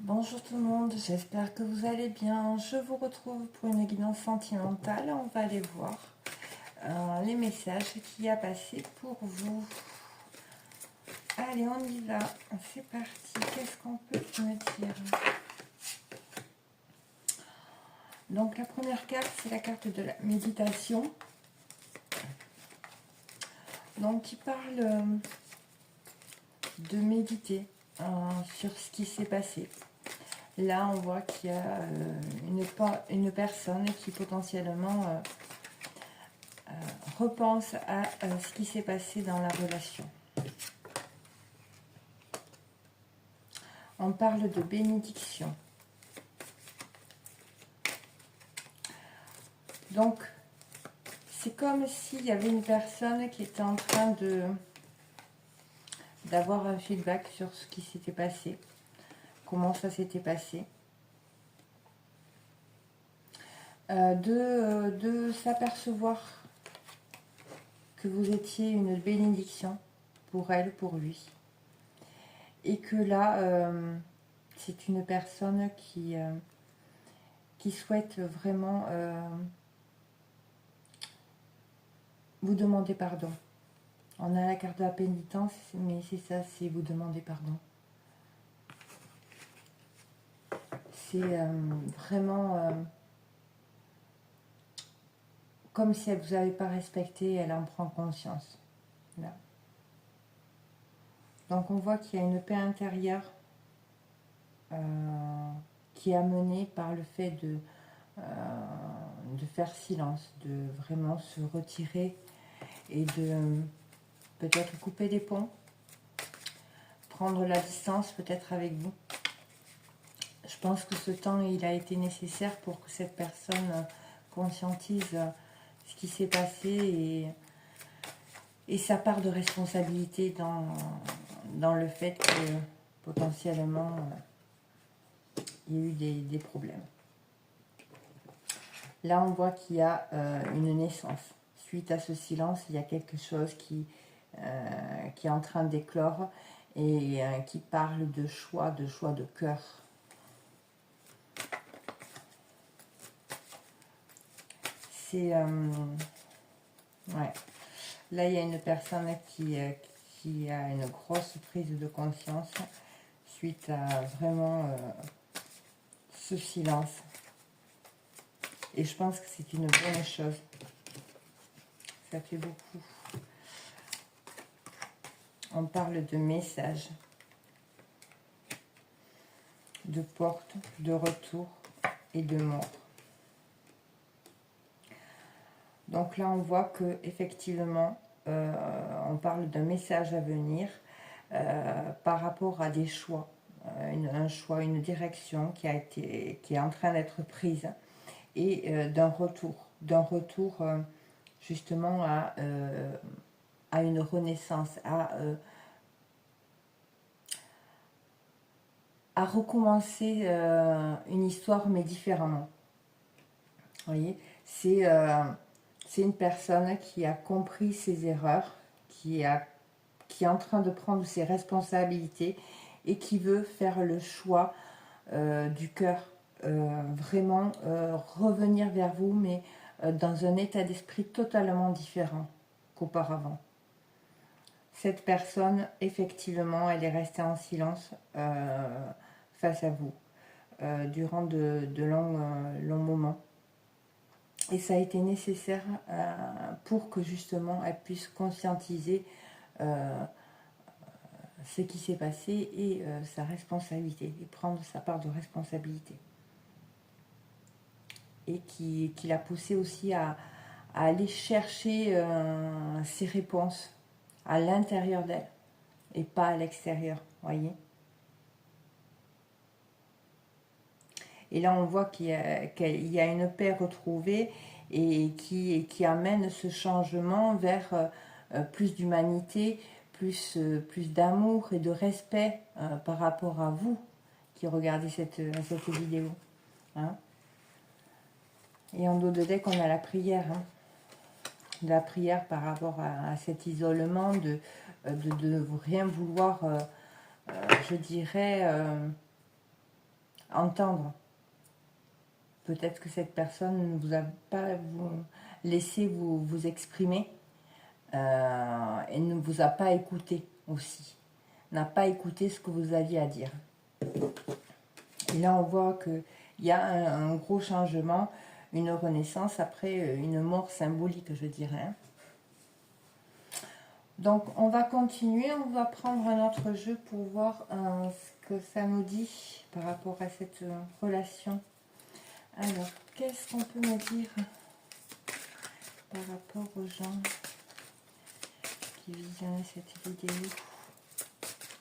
Bonjour tout le monde, j'espère que vous allez bien. Je vous retrouve pour une guidance sentimentale. On va aller voir les messages qu'il y a passé pour vous. Allez, on y va. C'est parti. Qu'est-ce qu'on peut me dire? Donc la première carte, c'est la carte de la méditation. Donc qui parle de méditer sur ce qui s'est passé. Là, on voit qu'il y a une personne qui potentiellement repense à ce qui s'est passé dans la relation. On parle de bénédiction. Donc, c'est comme s'il y avait une personne qui était en train d'avoir un feedback sur ce qui s'était passé, comment ça s'était passé. De s'apercevoir que vous étiez une bénédiction pour elle, pour lui. Et que là, c'est une personne qui souhaite vraiment vous demander pardon. On a la carte de la pénitence, mais c'est ça, c'est vous demander pardon. C'est vraiment comme si elle ne vous avait pas respecté, elle en prend conscience. Là. Donc on voit qu'il y a une paix intérieure qui est amenée par le fait de faire silence, de vraiment se retirer et de peut-être couper les ponts, prendre la distance peut-être avec vous. Je pense que ce temps, il a été nécessaire pour que cette personne conscientise ce qui s'est passé et sa part de responsabilité dans le fait que potentiellement il y a eu des problèmes. Là, on voit qu'il y a une naissance. Suite à ce silence, il y a quelque chose qui est en train d'éclore et qui parle de choix de cœur. C'est... ouais. Là, il y a une personne qui a une grosse prise de conscience suite à vraiment ce silence. Et je pense que c'est une bonne chose. Ça fait beaucoup. On parle de messages, de porte, de retour et de mort. Donc là, on voit que effectivement, on parle d'un message à venir par rapport à des choix, un choix, une direction qui est en train d'être prise et d'un retour justement à une renaissance, à recommencer une histoire mais différemment. Vous voyez, c'est une personne qui a compris ses erreurs, qui est en train de prendre ses responsabilités et qui veut faire le choix du cœur, vraiment revenir vers vous, mais dans un état d'esprit totalement différent qu'auparavant. Cette personne, effectivement, elle est restée en silence face à vous durant de longs moments. Et ça a été nécessaire pour que justement elle puisse conscientiser ce qui s'est passé et sa responsabilité, et prendre sa part de responsabilité. Et qui l'a poussé aussi à aller chercher ses réponses à l'intérieur d'elle et pas à l'extérieur, voyez. Et là, on voit qu'il y a une paix retrouvée et qui amène ce changement vers plus d'humanité, plus d'amour et de respect par rapport à vous qui regardez cette vidéo. Hein. Et en dos de deck, on a la prière. Hein. La prière par rapport à cet isolement, de rien vouloir, je dirais... entendre. Peut-être que cette personne ne vous a pas laissé vous exprimer et ne vous a pas écouté aussi. N'a pas écouté ce que vous aviez à dire. Et là, on voit qu'il y a un gros changement, une renaissance après une mort symbolique, je dirais. Donc, on va continuer, on va prendre un autre jeu pour voir ce que ça nous dit par rapport à cette relation. Alors, qu'est-ce qu'on peut me dire par rapport aux gens qui visionnent cette vidéo?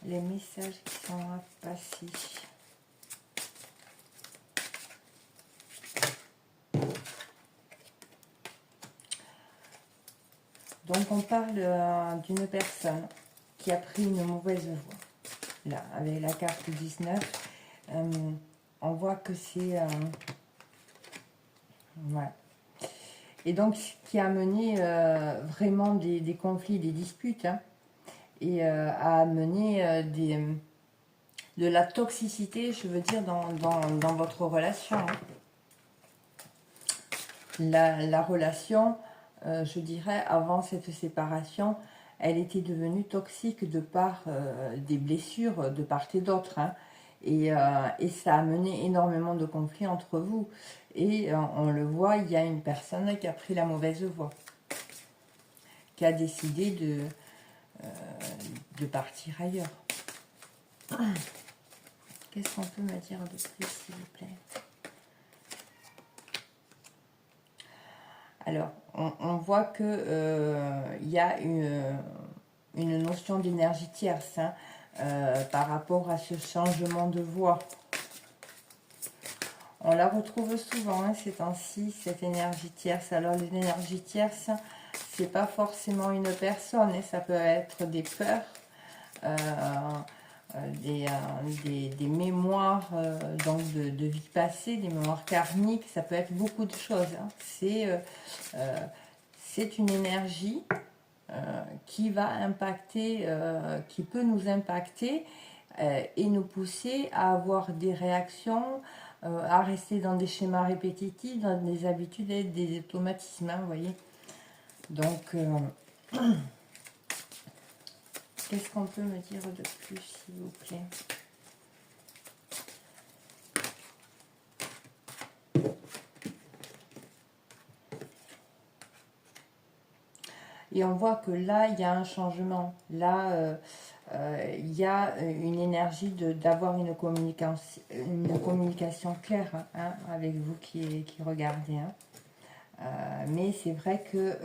Les messages qui sont à passer. Donc on parle d'une personne qui a pris une mauvaise voie. Là, avec la carte 19, on voit que c'est... ouais. Et donc, qui a amené vraiment des conflits, des disputes, hein, et a amené de la toxicité, je veux dire, dans votre relation. Hein. La relation... je dirais, avant cette séparation, elle était devenue toxique de par des blessures de part et d'autre. Hein. Et ça a mené énormément de conflits entre vous. Et on le voit, il y a une personne qui a pris la mauvaise voie, qui a décidé de partir ailleurs. Qu'est-ce qu'on peut me dire de plus, s'il vous plaît? Alors, on voit que y a une notion d'énergie tierce hein, par rapport à ce changement de voie. On la retrouve souvent hein, ces temps-ci, cette énergie tierce. Alors, l'énergie tierce, c'est pas forcément une personne, hein, ça peut être des peurs, des mémoires donc de vie passée, des mémoires karmiques, ça peut être beaucoup de choses. Hein. C'est une énergie qui va impacter, qui peut nous impacter et nous pousser à avoir des réactions, à rester dans des schémas répétitifs, dans des habitudes et des automatismes, hein, vous voyez. Donc, qu'est-ce qu'on peut me dire de plus, s'il vous plaît? Et on voit que là, il y a un changement. Là, il y a une énergie d'avoir une communication claire hein, avec vous qui regardez. Hein. Mais c'est vrai que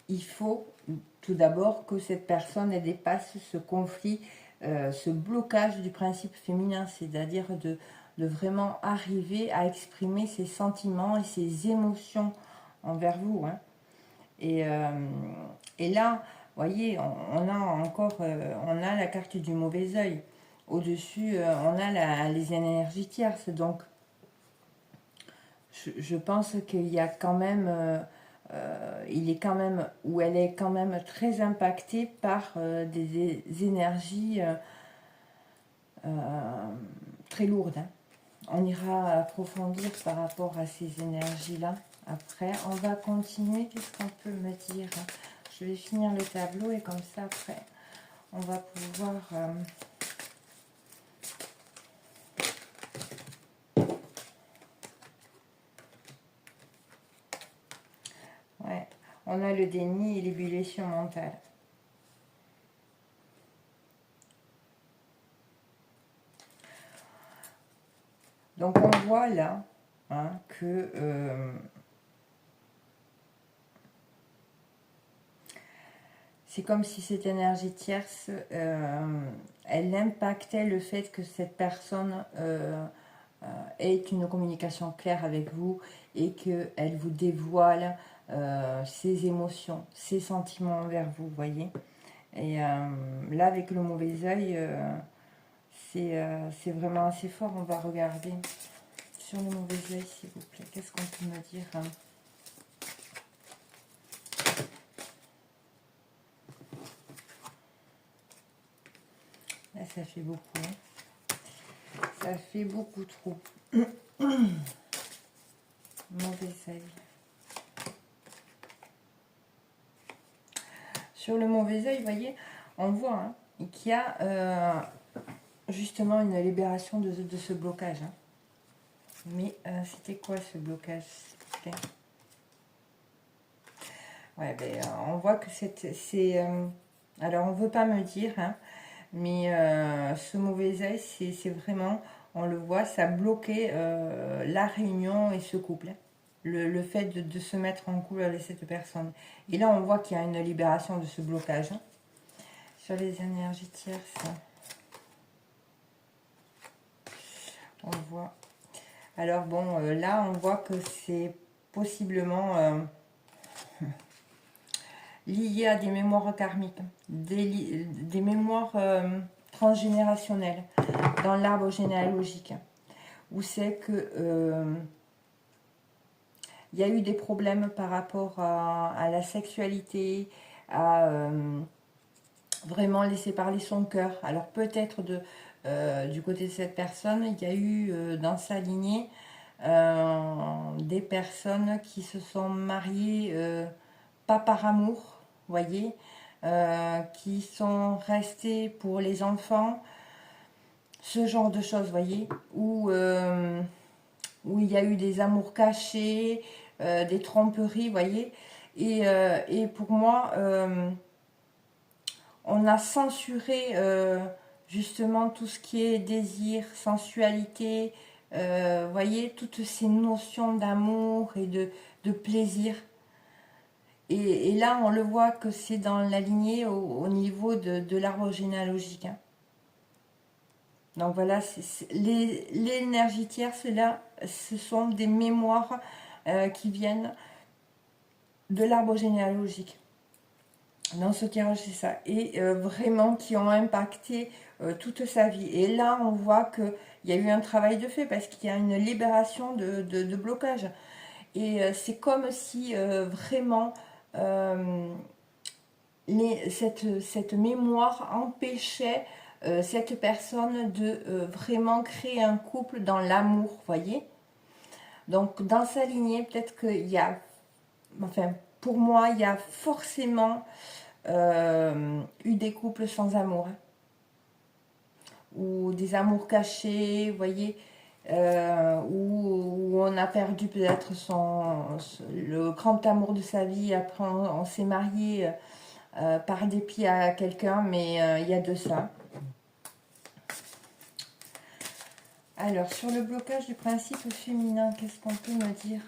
il faut tout d'abord que cette personne elle dépasse ce conflit, ce blocage du principe féminin, c'est-à-dire de vraiment arriver à exprimer ses sentiments et ses émotions envers vous. Hein. Et là, vous voyez, on a encore on a la carte du mauvais œil. Au-dessus, on a les énergies tierces. Donc, je pense qu'il y a quand même... il est quand même, ou elle est quand même très impactée par des énergies très lourdes. Hein. On ira approfondir par rapport à ces énergies-là. Après, on va continuer. Qu'est-ce qu'on peut me dire? Je vais finir le tableau et comme ça, après, on va pouvoir... ouais, on a le déni et l'ébullition mentale. Donc, on voit là hein, que... c'est comme si cette énergie tierce, elle impactait le fait que cette personne ait une communication claire avec vous et qu'elle vous dévoile ses émotions, ses sentiments envers vous, voyez. Et là, avec le mauvais œil, c'est vraiment assez fort. On va regarder sur le mauvais œil, s'il vous plaît. Qu'est-ce qu'on peut me dire hein? Là, ça fait beaucoup. Hein. Ça fait beaucoup trop. Mauvais œil. Sur le mauvais œil, vous voyez, on voit hein, qu'il y a justement une libération de ce blocage. Hein. Mais c'était quoi ce blocage? Ouais, ben, on voit que c'est... alors, on ne veut pas me dire, hein, mais ce mauvais œil, c'est vraiment, on le voit, ça bloquait la réunion et ce couple. Le fait de se mettre en couple avec cette personne. Et là, on voit qu'il y a une libération de ce blocage. Hein. Sur les énergies tierces, on voit. Alors bon, là, on voit que c'est possiblement lié à des mémoires karmiques, des mémoires transgénérationnelles dans l'arbre généalogique, où c'est que il y a eu des problèmes par rapport à la sexualité, à vraiment laisser parler son cœur. Alors peut-être du côté de cette personne, il y a eu dans sa lignée des personnes qui se sont mariées pas par amour, voyez, qui sont restées pour les enfants, ce genre de choses, voyez, où il y a eu des amours cachés, des tromperies, voyez, et pour moi, on a censuré justement tout ce qui est désir, sensualité, voyez, toutes ces notions d'amour et de plaisir. Et là, on le voit que c'est dans la lignée au niveau de l'arbre généalogique. Hein. Donc voilà, l'énergie tierce, là, ce sont des mémoires qui viennent de l'arbre généalogique. Dans ce tirage, c'est ça. Et vraiment qui ont impacté toute sa vie. Et là, on voit qu'il y a eu un travail de fait parce qu'il y a une libération de blocage. Et c'est comme si vraiment cette mémoire empêchait cette personne de vraiment créer un couple dans l'amour, voyez. Donc dans sa lignée, peut-être qu'il y a, enfin pour moi, il y a forcément eu des couples sans amour. Hein. Ou des amours cachés, vous voyez, où on a perdu peut-être le grand amour de sa vie, après on s'est marié par dépit à quelqu'un, mais il y a de ça. Alors, sur le blocage du principe féminin, qu'est-ce qu'on peut me dire?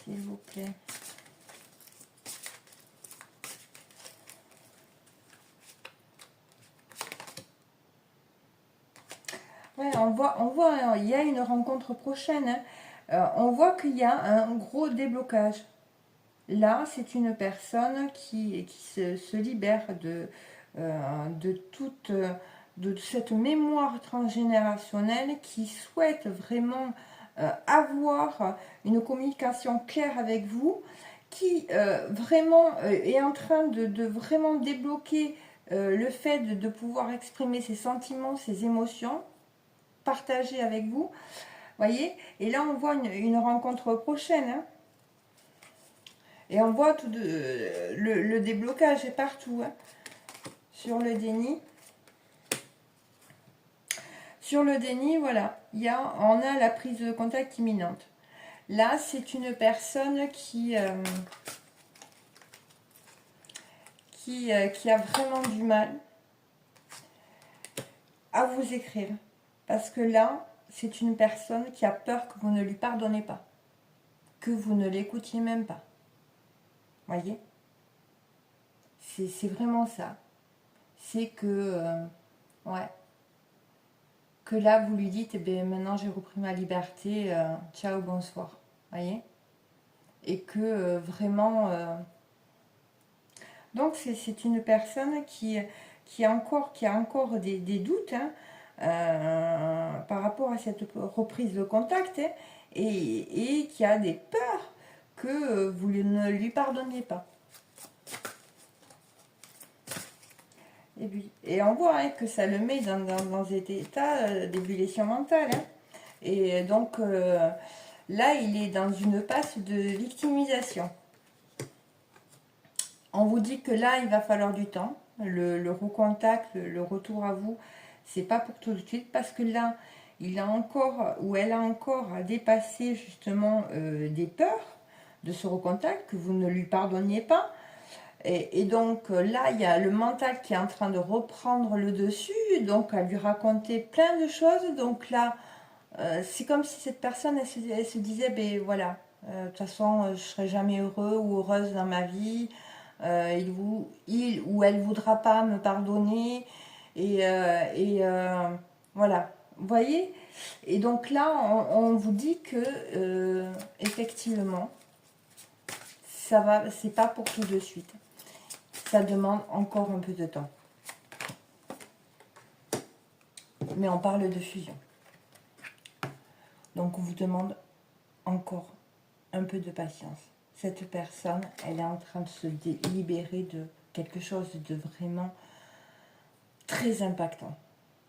S'il vous plaît. Ouais, on voit, hein, il y a une rencontre prochaine. Hein. On voit qu'il y a un gros déblocage. Là, c'est une personne qui se libère de cette mémoire transgénérationnelle, qui souhaite vraiment avoir une communication claire avec vous, qui vraiment est en train de vraiment débloquer le fait de pouvoir exprimer ses sentiments, ses émotions, partager avec vous, voyez. Et là, on voit une rencontre prochaine, hein. Et on voit le déblocage est partout. Hein. Sur le déni. Sur le déni, voilà, on a la prise de contact imminente. Là, c'est une personne qui a vraiment du mal à vous écrire. Parce que là, c'est une personne qui a peur que vous ne lui pardonnez pas. Que vous ne l'écoutiez même pas. Voyez, c'est vraiment ça. C'est que, ouais, que là, vous lui dites, eh bien, maintenant j'ai repris ma liberté, ciao, bonsoir. Voyez. Et que vraiment... donc, c'est une personne qui a encore des doutes hein, par rapport à cette reprise de contact hein, et qui a des peurs que vous ne lui pardonniez pas. Et on voit hein, que ça le met dans cet état d'ébullition mentale. Hein. Et donc là, il est dans une passe de victimisation. On vous dit que là, il va falloir du temps. Le recontact, le retour à vous, c'est pas pour tout de suite parce que là, il a encore ou elle a encore à dépasser justement des peurs de ce recontact que vous ne lui pardonniez pas. Et donc là, il y a le mental qui est en train de reprendre le dessus, donc à lui raconter plein de choses. Donc là, c'est comme si cette personne, elle se disait, ben voilà, de toute façon, je ne serai jamais heureux ou heureuse dans ma vie. Il ou elle voudra pas me pardonner. Voilà, vous voyez. Et donc là, on vous dit que effectivement, ça va, c'est pas pour tout de suite. Ça demande encore un peu de temps. Mais on parle de fusion. Donc on vous demande encore un peu de patience. Cette personne, elle est en train de se libérer de quelque chose de vraiment très impactant.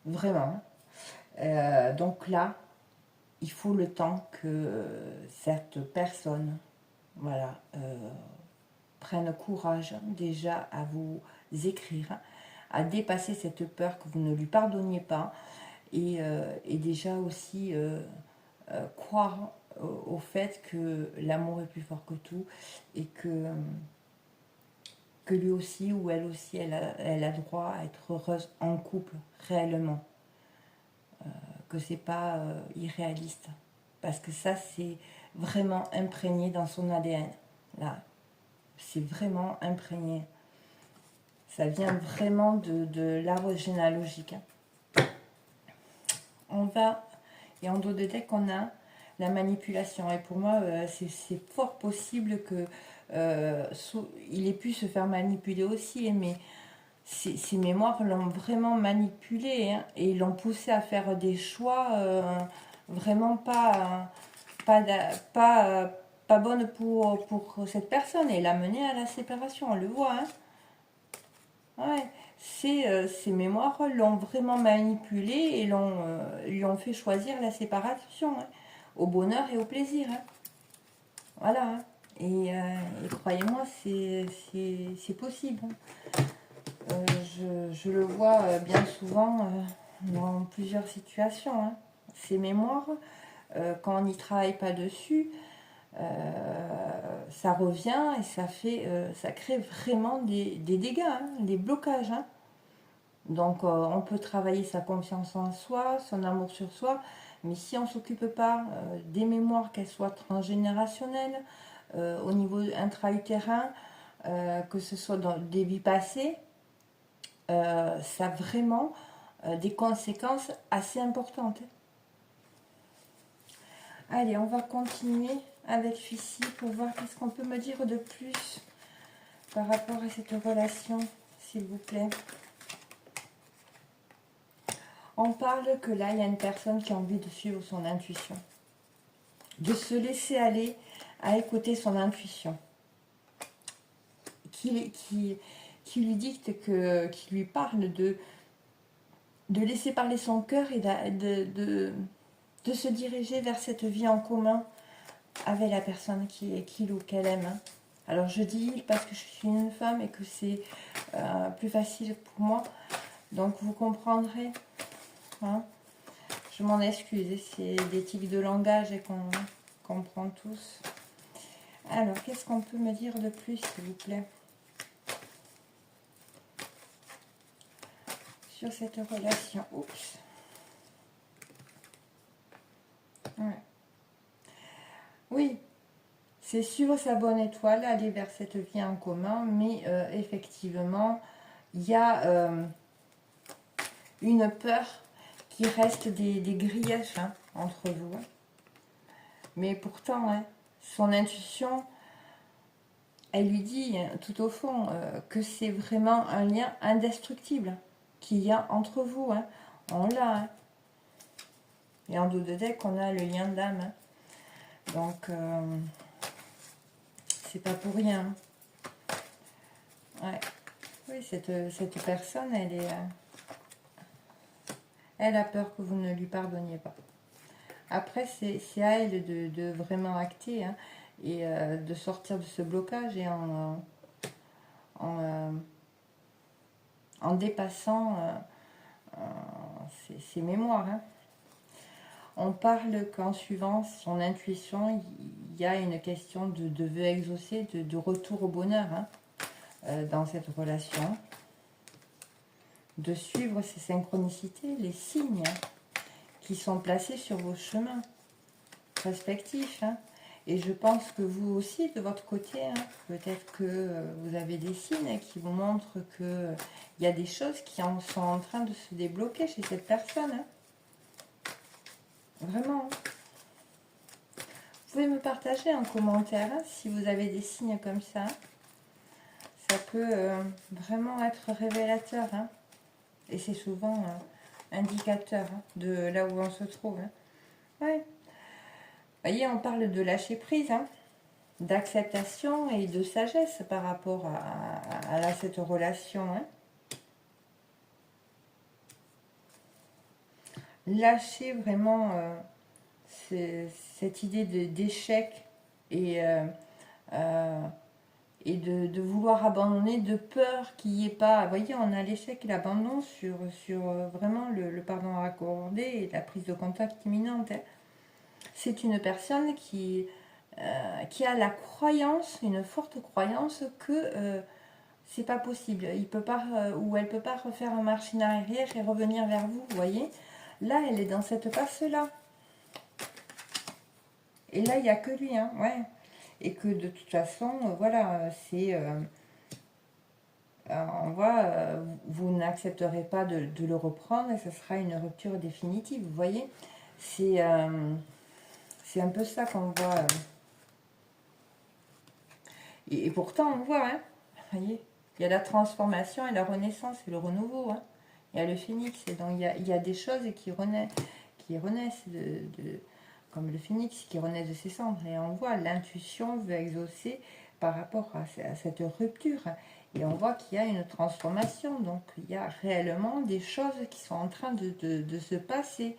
Vraiment. Donc là, il faut le temps que cette personne, voilà, prenne courage déjà à vous écrire, à dépasser cette peur que vous ne lui pardonniez pas et déjà aussi croire au fait que l'amour est plus fort que tout et que lui aussi ou elle aussi, elle a droit à être heureuse en couple, réellement. Que c'est pas irréaliste. Parce que ça, c'est vraiment imprégné dans son ADN. Là, c'est vraiment imprégné. Ça vient vraiment de l'arbre généalogique. On va, et en dos de deck, on a la manipulation. Et pour moi, c'est fort possible que il ait pu se faire manipuler aussi, mais ces mémoires l'ont vraiment manipulé hein, et l'ont poussé à faire des choix vraiment pas bonnes pour cette personne et l'a mené à la séparation, on le voit. Hein. Ouais. Ces mémoires l'ont vraiment manipulé et lui ont fait choisir la séparation, hein, au bonheur et au plaisir. Hein. Voilà. Hein. Et croyez-moi, c'est possible. Hein. Je le vois bien souvent dans plusieurs situations. Hein. Ces mémoires, quand on n'y travaille pas dessus, ça revient et ça crée vraiment des dégâts, hein, des blocages. Hein. Donc on peut travailler sa confiance en soi, son amour sur soi, mais si on ne s'occupe pas des mémoires, qu'elles soient transgénérationnelles, au niveau intra-utérin, que ce soit dans des vies passées, ça a vraiment des conséquences assez importantes. Allez, on va continuer avec celui-ci pour voir qu'est-ce qu'on peut me dire de plus par rapport à cette relation, s'il vous plaît. On parle que là, il y a une personne qui a envie de suivre son intuition, de se laisser aller à écouter son intuition, qui lui dicte, qui lui parle de laisser parler son cœur et de se diriger vers cette vie en commun avec la personne qu'il ou qu'elle aime. Alors je dis il parce que je suis une femme et que c'est plus facile pour moi, donc vous comprendrez. Hein, je m'en excuse, c'est des tics de langage et qu'on comprend tous. Alors, qu'est-ce qu'on peut me dire de plus, s'il vous plaît, sur cette relation? Oups. Ouais. Oui, c'est suivre sa bonne étoile, aller vers cette vie en commun, mais effectivement, il y a une peur qui reste des griefs hein, entre vous. Hein. Mais pourtant, hein, son intuition, elle lui dit tout au fond que c'est vraiment un lien indestructible qu'il y a entre vous. Hein. On l'a. Hein. Et en dos de deck, on a le lien d'âme. Hein. Donc, c'est pas pour rien. Hein. Ouais. Oui, cette personne, elle a peur que vous ne lui pardonniez pas. Après, c'est à elle de vraiment acter, hein, et de sortir de ce blocage et en, en dépassant ses mémoires. Hein. On parle qu'en suivant son intuition, il y a une question de vœu exaucé, de retour au bonheur, hein, dans cette relation. De suivre ces synchronicités, les signes, hein, qui sont placés sur vos chemins respectifs. Hein. Et je pense que vous aussi, de votre côté, hein, peut-être que vous avez des signes qui vous montrent qu'il y a des choses qui sont en train de se débloquer chez cette personne. Hein. Vraiment. Vous pouvez me partager en commentaire, hein, si vous avez des signes comme ça. Ça peut vraiment être révélateur. Hein. Et c'est souvent indicateur, hein, de là où on se trouve. Hein. Ouais. Vous voyez, on parle de lâcher prise, hein, d'acceptation et de sagesse par rapport à cette relation. Hein. Lâcher vraiment cette idée d'échec et, et de vouloir abandonner, de peur qu'il n'y ait pas... Vous voyez, on a l'échec et l'abandon sur vraiment le pardon accordé et la prise de contact imminente. Hein. C'est une personne qui a la croyance, une forte croyance que c'est pas possible. Il peut pas, ou elle peut pas refaire un marche en arrière et revenir vers vous, vous voyez. Là, elle est dans cette passe-là. Et là, il n'y a que lui, hein, ouais. Et que de toute façon, voilà, c'est... on voit, vous n'accepterez pas de le reprendre et ce sera une rupture définitive, vous voyez. C'est un peu ça qu'on voit. Et pourtant, on voit, hein, vous voyez, il y a la transformation et la renaissance et le renouveau. Hein. Il y a le phénix, et donc il y a des choses qui renaissent comme le phénix qui renaît de ses cendres. Et on voit l'intuition veut exaucer par rapport à cette rupture. Et on voit qu'il y a une transformation. Donc il y a réellement des choses qui sont en train de se passer.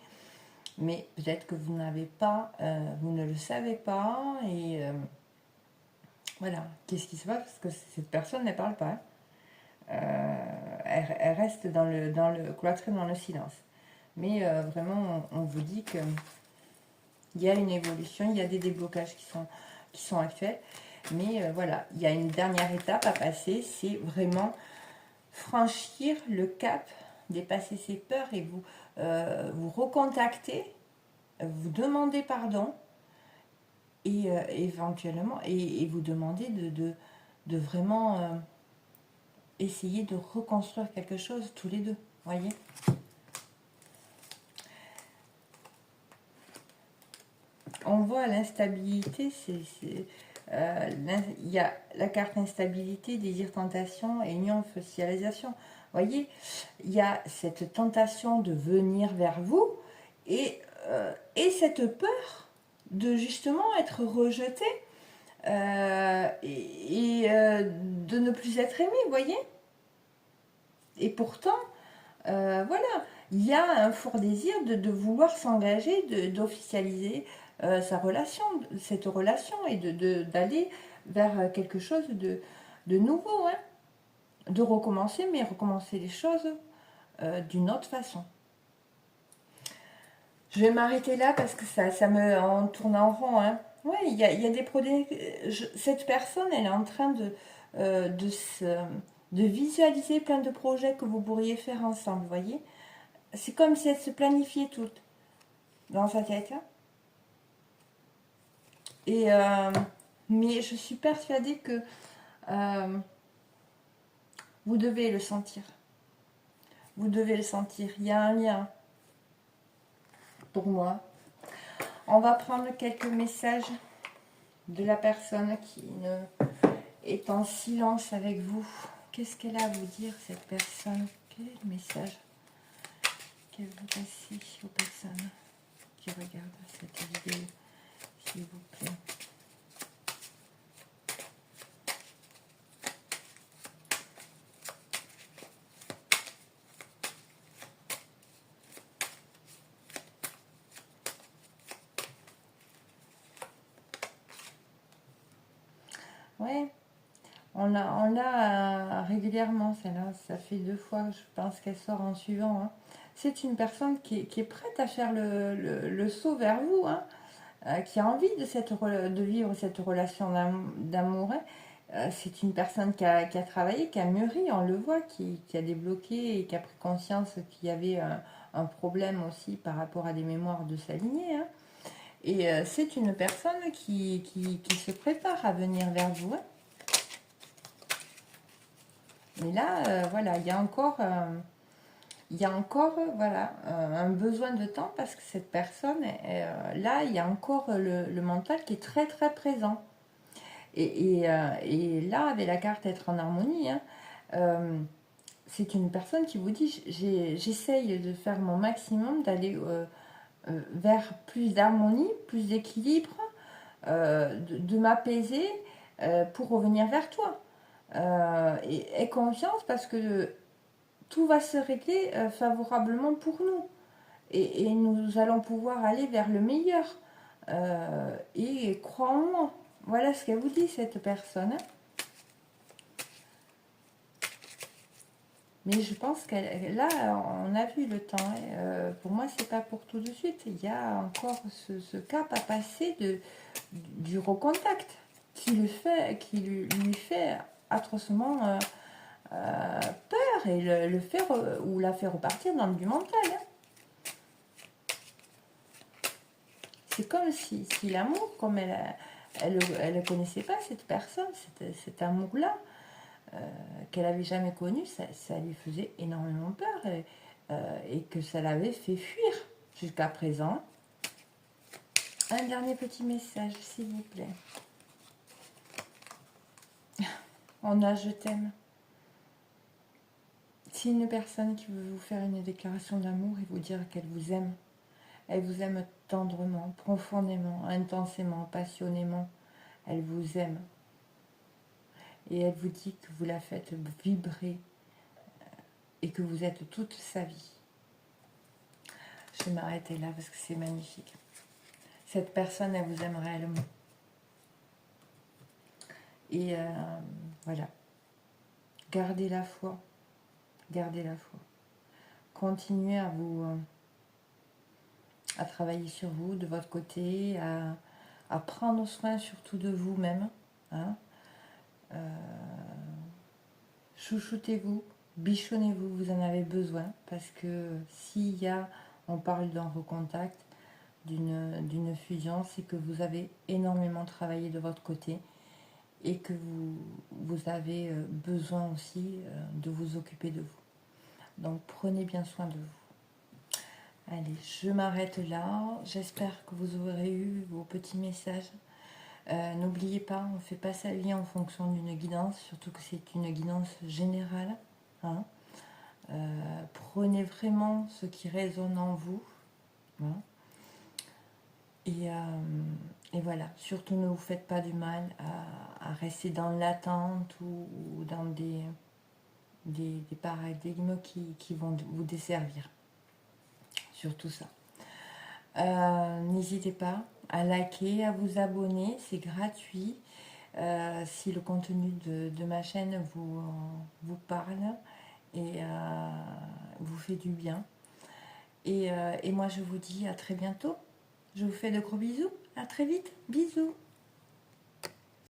Mais peut-être que vous n'avez pas, vous ne le savez pas. Et voilà, qu'est-ce qui se passe? Parce que cette personne ne parle pas. Elle reste dans le cloîtré, dans le silence. Mais vraiment, on vous dit que il y a une évolution, il y a des déblocages qui sont actuels. Mais voilà, il y a une dernière étape à passer, c'est vraiment franchir le cap, dépasser ses peurs et vous recontacter, vous demander pardon et éventuellement, et vous demander de vraiment essayer de reconstruire quelque chose tous les deux, voyez. On voit l'instabilité, il y a la carte instabilité, désir, tentation et union, socialisation. Vous voyez, il y a cette tentation de venir vers vous et cette peur de justement être rejeté de ne plus être aimé, vous voyez. Et pourtant, voilà, il y a un fort désir de vouloir s'engager, d'officialiser cette relation et d'aller vers quelque chose de nouveau, hein, de recommencer, mais recommencer les choses d'une autre façon. Je vais m'arrêter là parce que on tourne en rond. Hein. Ouais, il y a des problèmes. Cette personne, elle est en train de visualiser plein de projets que vous pourriez faire ensemble, vous voyez. C'est comme si elle se planifiait toute dans sa tête. Hein. Et mais je suis persuadée que vous devez le sentir. Vous devez le sentir. Il y a un lien pour moi. On va prendre quelques messages de la personne qui est en silence avec vous. Qu'est-ce qu'elle a à vous dire, cette personne? Quel est le message qu'elle vous passer aux personnes qui regardent cette vidéo, s'il vous plaît? Ouais, on l'a régulièrement, celle-là. Ça fait 2 fois, je pense qu'elle sort en suivant, hein. C'est une personne qui est prête à faire le saut vers vous, hein, qui a envie de vivre cette relation d'amour, hein. C'est une personne qui a travaillé, qui a mûri, on le voit, qui a débloqué et qui a pris conscience qu'il y avait un problème aussi par rapport à des mémoires de sa lignée, hein. Et c'est une personne qui se prépare à venir vers vous, hein. Mais là, voilà, il y a encore voilà, un besoin de temps parce que cette personne, là, il y a encore le mental qui est très très présent. Et là, avec la carte être en harmonie, hein, euh, c'est une personne qui vous dit, j'essaye de faire mon maximum d'aller vers plus d'harmonie, plus d'équilibre, de m'apaiser pour revenir vers toi. Et aie confiance parce que tout va se régler favorablement pour nous. Et nous allons pouvoir aller vers le meilleur. Et crois en moi. Voilà ce qu'elle vous dit, cette personne, hein. Mais je pense qu'elle, là, on a vu le temps, hein. Pour moi, c'est pas pour tout de suite. Il y a encore ce cap à passer du recontact qui lui fait atrocement peur et le fait ou la fait repartir dans du mental, hein. C'est comme si l'amour, comme elle ne connaissait pas cette personne, cet amour-là, qu'elle n'avait jamais connu, ça lui faisait énormément peur et que ça l'avait fait fuir jusqu'à présent. Un dernier petit message, s'il vous plaît. On a je t'aime. C'est une personne qui veut vous faire une déclaration d'amour et vous dire qu'elle vous aime. Elle vous aime tendrement, profondément, intensément, passionnément. Elle vous aime. Et elle vous dit que vous la faites vibrer et que vous êtes toute sa vie. Je vais m'arrêter là parce que c'est magnifique. Cette personne, elle vous aime réellement. Et voilà. Gardez la foi. Gardez la foi. Continuez à travailler sur vous, de votre côté, à prendre soin surtout de vous-même, hein. Chouchoutez-vous, bichonnez-vous, vous en avez besoin, parce que on parle d'un recontact, d'une fusion, c'est que vous avez énormément travaillé de votre côté et que vous avez besoin aussi de vous occuper de vous. Donc prenez bien soin de vous. Allez, je m'arrête là. J'espère que vous aurez eu vos petits messages. N'oubliez pas, on ne fait pas sa vie en fonction d'une guidance, surtout que c'est une guidance générale, hein. Prenez vraiment ce qui résonne en vous, hein. Et voilà, surtout ne vous faites pas du mal à rester dans l'attente ou dans des paradigmes qui vont vous desservir. Surtout ça. N'hésitez pas à liker, à vous abonner, c'est gratuit. Si le contenu de ma chaîne vous parle et vous fait du bien. Et moi je vous dis à très bientôt. Je vous fais de gros bisous. À très vite. Bisous.